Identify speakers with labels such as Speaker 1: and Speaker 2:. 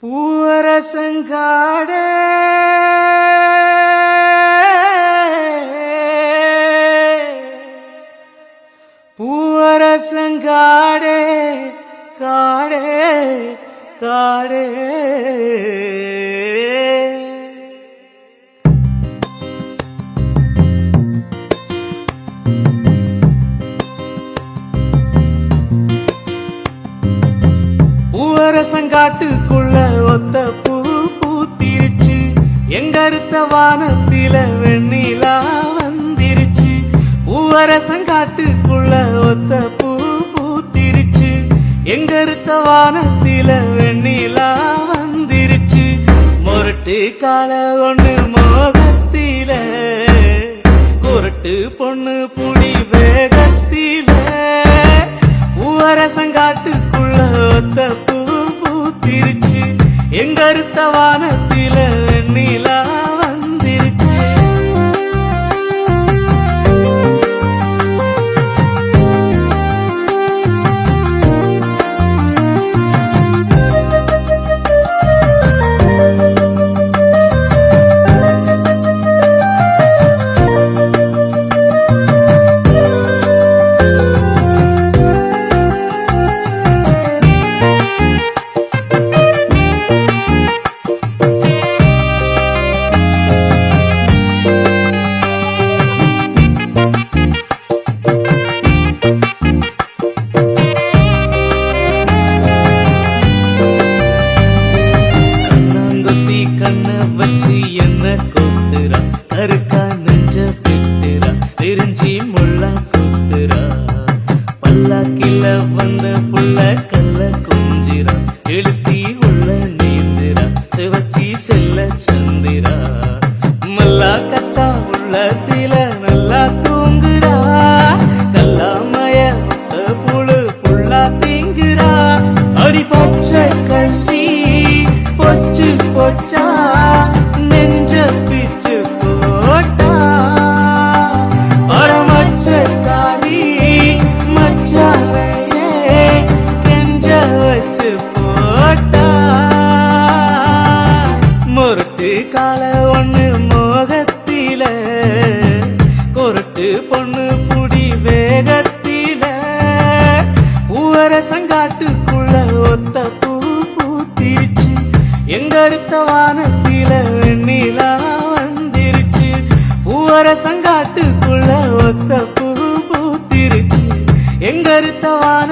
Speaker 1: பூவரசங்காடே பூவரசங்காடே காடே காடே பூவரசங்காட்டுக்குள்ள ஒத்த பூ பூத்திருச்சு, எங்கருத்த வானத்தில வெண்ணிலா வந்திருச்சு. பூவரசங்காட்டுக்குள்ள ஒத்த பூ பூத்திருச்சு, எங்கருத்த வானத்தில வெண்ணிலா வந்திருச்சு. மொரட்டு கால ஒண்ணு மோகத்தில, குரட்டு பொண்ணு புடி வேகத்தில. பூவரசங்காட்டுக்குள்ள ஒத்த பூ பூத்திருச்சு, எங்கருத்த வானத்தில வெண்ணிலா வந்திருச்சு. கண்ண வச்சு என்ன கொத்துறா, கருக்கா நெஞ்ச விட்டுறா, தெரிஞ்சி முள்ளா கொத்துறா. பல்லாக்கில வந்த புள்ள கல்ல குஞ்சிரா, எழுத்தி உள்ள நீந்திரா, செவத்தி செல்ல சந்திரா. மல்லா கத்தா உள்ளத்தில நல்லா தூங்குறா, கல்லாமய புழு புள்ளா தீங்குறா. அடி பச்சை கட்டி பொச்சு பொச்சா நெஞ்ச பிச்சு போட்டா. மச்சக்காரி மச்சாரையே நெஞ்ச வச்சு போட்டா. முரட்டு கால ஒண்ணு மோகத்தில, கொரட்டு பொண்ணு புடி வேகத்தில. பூவரசங்காட்டுக்குள்ள ஒத்த பூ பூத்திருச்சு, எங்கருத்த வானத்தில வெண்ணிலா வந்திருச்சு. பூவரசங்காட்டுக்குள்ள ஒத்த பூ பூத்திருச்சு, எங்கருத்த வான